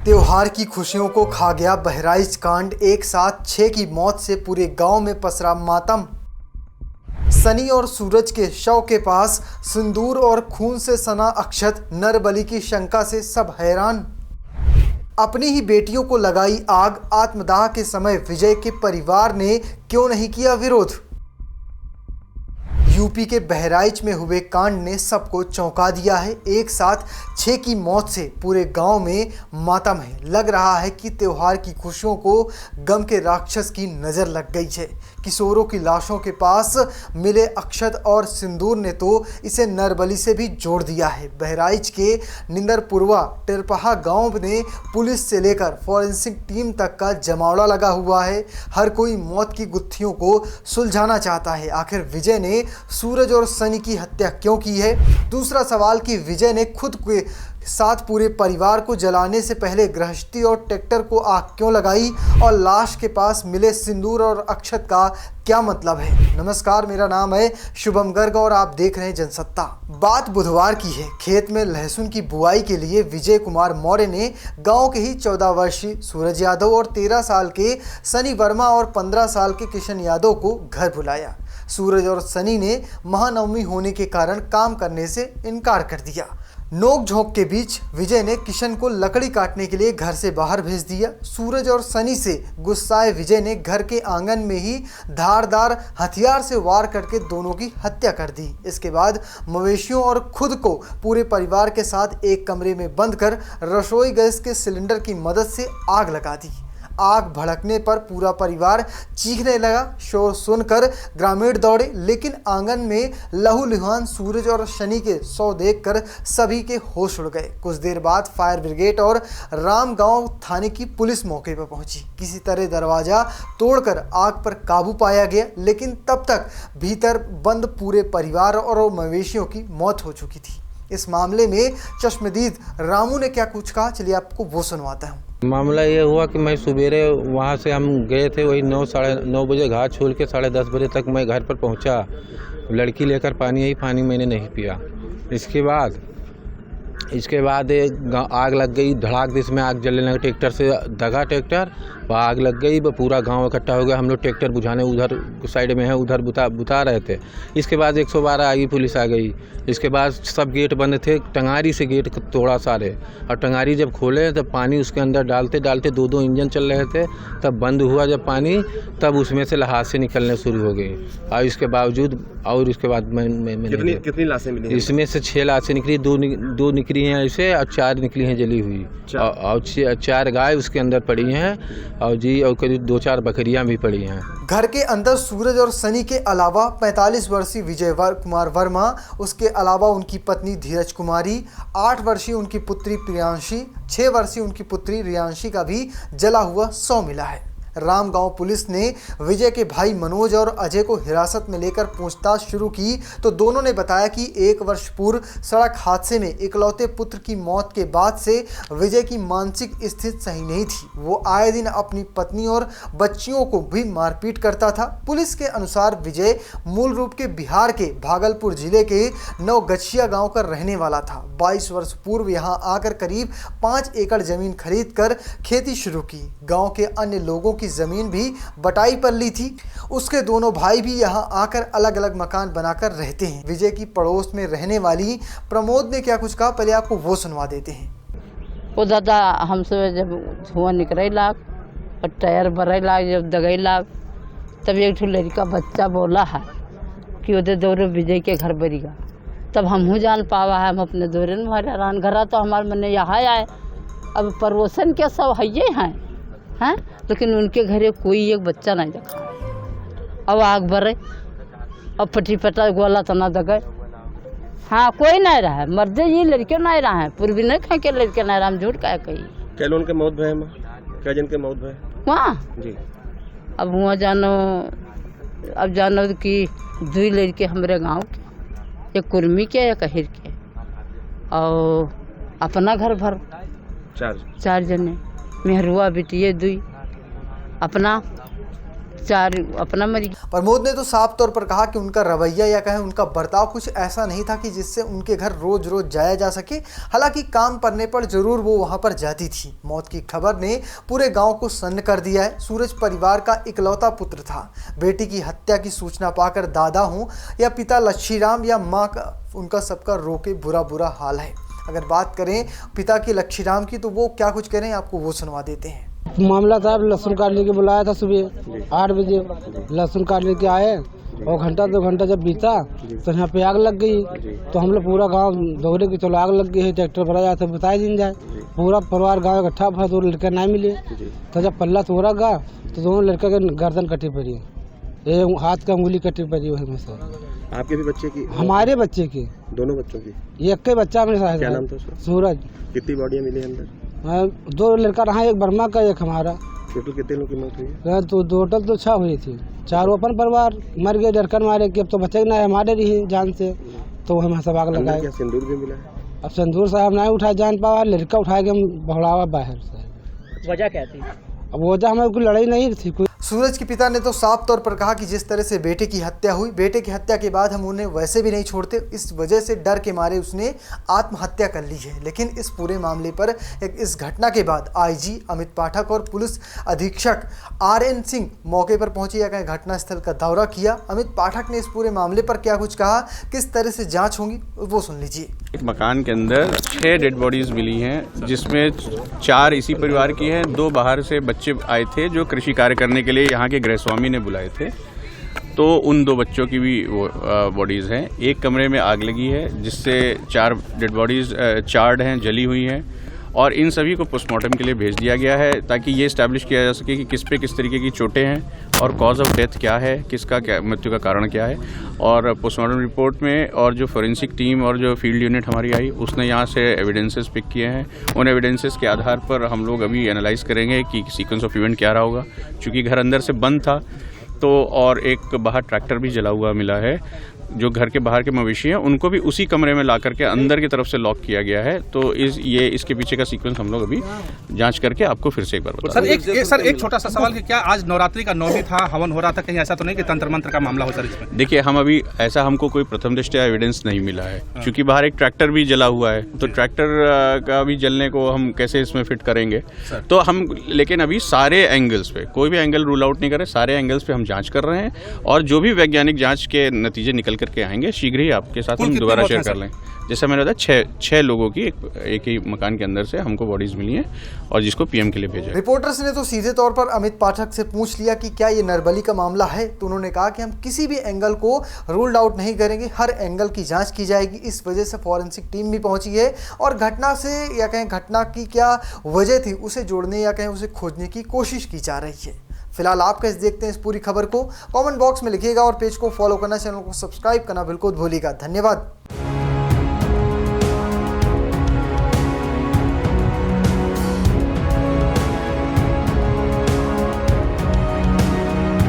त्योहार की खुशियों को खा गया बहराइच कांड। एक साथ 6 की मौत से पूरे गांव में पसरा मातम। सनी और सूरज के शव के पास सिंदूर और खून से सना अक्षत, नरबलि की शंका से सब हैरान। अपनी ही बेटियों को लगाई आग, आत्मदाह के समय विजय के परिवार ने क्यों नहीं किया विरोध। यूपी के बहराइच में हुए कांड ने सबको चौंका दिया है। एक साथ 6 की मौत से पूरे गांव में मातम है। लग रहा है कि त्योहार की खुशियों को गम के राक्षस की नज़र लग गई है। किशोरों की लाशों के पास मिले अक्षत और सिंदूर ने तो इसे नरबली से भी जोड़ दिया है। बहराइच के निंदरपुरवा टिरपहा गांव ने पुलिस से लेकर फॉरेंसिक टीम तक का जमावड़ा लगा हुआ है। हर कोई मौत की गुत्थियों को सुलझाना चाहता है। आखिर विजय ने सूरज और सनी की हत्या क्यों की है। दूसरा सवाल कि विजय ने खुद के साथ पूरे परिवार को जलाने से पहले गृहस्थी और ट्रैक्टर को आग क्यों लगाई, और लाश के पास मिले सिंदूर और अक्षत का क्या मतलब है। नमस्कार, मेरा नाम है शुभम गर्ग और आप देख रहे हैं जनसत्ता। बात बुधवार की है। खेत में लहसुन की बुआई के लिए विजय कुमार मौर्य ने गांव के ही 14 वर्षीय सूरज यादव और 13 साल के सनी वर्मा और 15 साल के किशन यादव को घर बुलाया। सूरज और सनी ने महानवमी होने के कारण काम करने से इनकार कर दिया। नोक झोंक के बीच विजय ने किशन को लकड़ी काटने के लिए घर से बाहर भेज दिया। सूरज और सनी से गुस्साए विजय ने घर के आंगन में ही धारदार हथियार से वार करके दोनों की हत्या कर दी। इसके बाद मवेशियों और खुद को पूरे परिवार के साथ एक कमरे में बंद कर रसोई गैस के सिलेंडर की मदद से आग लगा दी। आग भड़कने पर पूरा परिवार चीखने लगा। शोर सुनकर ग्रामीण दौड़े, लेकिन आंगन में लहूलुहान सूरज और शनि के शव देखकर सभी के होश उड़ गए। कुछ देर बाद फायर ब्रिगेड और रामगांव थाने की पुलिस मौके पर पहुंची। किसी तरह दरवाजा तोड़कर आग पर काबू पाया गया, लेकिन तब तक भीतर बंद पूरे परिवार और मवेशियों की मौत हो चुकी थी। इस मामले में चश्मदीद रामू ने क्या कुछ कहा, चलिए आपको वो सुनवाता हूँ। मामला ये हुआ कि मैं सुबेरे वहाँ से हम गए थे, वही 9 साढ़े 9 बजे घाट छोड़ के 10:30 बजे तक मैं घर पर पहुँचा। लड़की लेकर पानी मैंने नहीं पिया। इसके बाद आग लग गई, धड़ाक देश में आग जलने लगा। ट्रैक्टर से दगा ट्रैक्टर, वह आग लग गई। पूरा गांव इकट्ठा हो गया। हम लोग ट्रैक्टर बुझाने उधर साइड में है, उधर बुता रहे थे। इसके बाद 112 आई, पुलिस आ गई। इसके बाद सब गेट बंद थे। टंगारी से गेट तोड़ा सारे, और टंगारी जब खोले तब पानी उसके अंदर डालते 2 इंजन चल रहे थे। तब बंद हुआ जब पानी, तब उसमें से लहासें निकलने शुरू हो गई। और इसके बावजूद और इसके बाद कितनी लाशें मिली? इसमें से 6 लाशें निकली। दो निकली हैं ऐसे, और 4 निकली हैं जली हुई। और 4 गाय उसके अंदर पड़ी हैं, और करीब 2-4 बकरियां भी पड़ी हैं। घर के अंदर सूरज और सनी के अलावा 45 वर्षीय विजय कुमार वर्मा, उसके अलावा उनकी पत्नी धीरज कुमारी, 8 वर्षीय उनकी पुत्री प्रियांशी, 6 वर्षीय उनकी पुत्री रियांशी का भी जला हुआ शव मिला है। रामगांव पुलिस ने विजय के भाई मनोज और अजय को हिरासत में लेकर पूछताछ शुरू की, तो दोनों ने बताया कि 1 वर्ष पूर्व सड़क हादसे में इकलौते पुत्र की मौत के बाद से विजय की मानसिक स्थिति सही नहीं थी। वो आए दिन अपनी पत्नी और बच्चियों को भी मारपीट करता था। पुलिस के अनुसार विजय मूल रूप के बिहार के भागलपुर जिले के नवगछिया गाँव का रहने वाला था। 22 वर्ष पूर्व यहाँ आकर करीब 5 एकड़ जमीन खरीद कर खेती शुरू की। गाँव के अन्य लोगों की जमीन भी बटाई पर ली थी। उसके दोनों भाई भी यहाँ आकर अलग अलग मकान बनाकर रहते हैं। विजय की पड़ोस में रहने वाली प्रमोद ने क्या कुछ कहा, पहले आपको वो सुनवा देते हैं। वो दादा हमसे जब धुआं निकले लाग और टायर भरे लाग, जब दगई लाग, तब एक लड़का बच्चा बोला है कि उधर दौरे विजय के घर बरीगा। तब हमहू जान पावा है, हम अपने दौरे में हैरान। घर तो हमारे मन यहाँ आए। अब पड़ोसन के सब है हैं, लेकिन उनके घरे कोई एक बच्चा नहीं देखा। अब आग भरे, अब पटी पटा गोला तना दगे। हाँ, कोई नहीं रहा है। मर्दे ये लड़के नहीं रहा है, पूर्वी नहीं खाए के लड़के नहीं रहा। हम झूठ कहे कही। क्या उनके मौत भय में? क्या जन के मौत भय वहाँ जी? अब वहाँ जानो कि 2 लड़के हमारे गांव के, एक कुर्मी के, एक अहिर के, और अपना घर भर 4 जने, मेहरुआ बिटिए 2, अपना 4 अपना मरी। प्रमोद ने तो साफ तौर पर कहा कि उनका रवैया या कहें उनका बर्ताव कुछ ऐसा नहीं था कि जिससे उनके घर रोज रोज जाया जा सके। हालांकि काम पड़ने पर जरूर वो वहां पर जाती थी। मौत की खबर ने पूरे गांव को सन्न कर दिया है। सूरज परिवार का इकलौता पुत्र था। बेटी की हत्या की सूचना पाकर दादा हो या पिता लच्छीराम या माँ का, उनका सबका रो के बुरा हाल है। अगर बात करें पिता की लच्छीराम की तो वो क्या कुछ कह रहे हैं आपको वो सुनवा देते हैं। मामला था, लहसुन काटने के बुलाया था सुबह 8 बजे। लहसुन काटने के आए और घंटा 2 घंटा जब बीता तो यहाँ पे आग लग गई। तो हम लोग पूरा गांव दौड़े कि चलो आग लग गई है, ट्रैक्टर भरा जाए तो बताया दिन जाए। पूरा परिवार गांव इकट्ठा हुआ, 2 लड़के नहीं मिले। तो जब पल्ला तोड़ा गया तो दोनों लड़के के गर्दन कटी पड़ी, ये हाथ का उंगली कटी पड़ी हुई में सर। आपके भी बच्चे की? हमारे बच्चे की, दोनों बच्चों की। ये एक ही बच्चा मेरे साथ। क्या नाम था उसका? सूरज। कितनी बॉडियां मिली अंदर? 2 लड़का रहा, एक बर्मा का, एक हमारा। टोटल कितने लोगों की मौत हुई है? तो टोटल तो 6 हुई थी। 4 अपन परिवार मर गए डरकर मारे कि अब तो बचे ना हमारे रही जान से। तो हमें सब आग लगाए। क्या सिंदूर भी मिला है? अब सिंदूर साहब नहीं उठाए जान पावा, लड़का उठाए के भौड़ावा बाहर से। वजह क्या थी? अब वजह हमें कोई लड़ाई नहीं थी कोई। सूरज के पिता ने तो साफ तौर पर कहा कि जिस तरह से बेटे की हत्या हुई, बेटे की हत्या के बाद हम उन्हें वैसे भी नहीं छोड़ते। इस वजह से डर के मारे उसने आत्महत्या कर ली है। लेकिन इस पूरे मामले पर इस घटना के बाद आईजी अमित पाठक और पुलिस अधीक्षक RN सिंह मौके पर पहुंचे या कहीं घटनास्थल का दौरा किया। अमित पाठक ने इस पूरे मामले पर क्या कुछ कहा, किस तरह से जाँच होगी वो सुन लीजिए। एक मकान के अंदर 6 डेड बॉडीज मिली हैं, जिसमें 4 इसी परिवार की हैं। 2 बाहर से बच्चे आए थे जो कृषि कार्य करने के लिए यहाँ के गृहस्वामी ने बुलाए थे। तो उन 2 बच्चों की भी बॉडीज हैं। एक कमरे में आग लगी है जिससे 4 डेड बॉडीज चार्ड हैं, जली हुई हैं। और इन सभी को पोस्टमार्टम के लिए भेज दिया गया है ताकि ये इस्टेब्लिश किया जा सके कि किस पे किस तरीके की चोटें हैं और कॉज ऑफ डेथ क्या है, किसका क्या मृत्यु का कारण क्या है। और पोस्टमार्टम रिपोर्ट में और जो फोरेंसिक टीम और जो फील्ड यूनिट हमारी आई उसने यहाँ से एविडेंसेस पिक किए हैं। उन एविडेंसेस के आधार पर हम लोग अभी एनालाइज करेंगे कि सीक्वेंस ऑफ इवेंट क्या रहा होगा। चूँकि घर अंदर से बंद था तो और एक बाहर ट्रैक्टर भी जला हुआ मिला है। जो घर के बाहर के मवेशी हैं उनको भी उसी कमरे में ला करके अंदर की तरफ से लॉक किया गया है। तो इसके पीछे का सीक्वेंस हम लोग अभी जांच करके आपको फिर से एक बार बता दें। सर एक छोटा सा सवाल कि क्या आज नवरात्रि का 9वीं था, हवन हो रहा था, कहीं ऐसा तो नहीं कि तंत्र मंत्र का मामला हो सर इसमें? देखिए, हम अभी ऐसा हमको कोई प्रथम दृष्टया एविडेंस नहीं मिला है क्योंकि बाहर एक ट्रैक्टर भी जला हुआ है। तो ट्रैक्टर का भी जलने को हम कैसे इसमें फिट करेंगे? तो हम लेकिन अभी सारे एंगल्स पे कोई भी एंगल रूल आउट नहीं कर रहे, सारे एंगल्स पे हम जांच कर रहे हैं और जो भी वैज्ञानिक जांच के नतीजे निकल करके आएंगे शीघ्र ही आपके साथ हम दोबारा शेयर कर लें। जैसा मैंने बताया 6 लोगों की एक ही मकान के अंदर से हमको बॉडीज मिली हैं और जिसको पीएम के लिए भेजा है। रिपोर्टर्स ने तो सीधे तौर पर अमित पाठक से पूछ लिया कि क्या ये नरबली का मामला है, तो उन्होंने कहा कि हम किसी भी एंगल को रूल्ड आउट नहीं करेंगे, हर एंगल की जांच की जाएगी। इस वजह से फॉरेंसिक टीम भी पहुंची है और घटना से या कहें घटना की क्या वजह थी उसे जोड़ने या कहें उसे खोजने की कोशिश की जा रही है। फिलहाल आप कैसे देखते हैं इस पूरी खबर को, कमेंट बॉक्स में लिखिएगा और पेज को फॉलो करना, चैनल को सब्सक्राइब करना बिल्कुल भूलिएगा। धन्यवाद।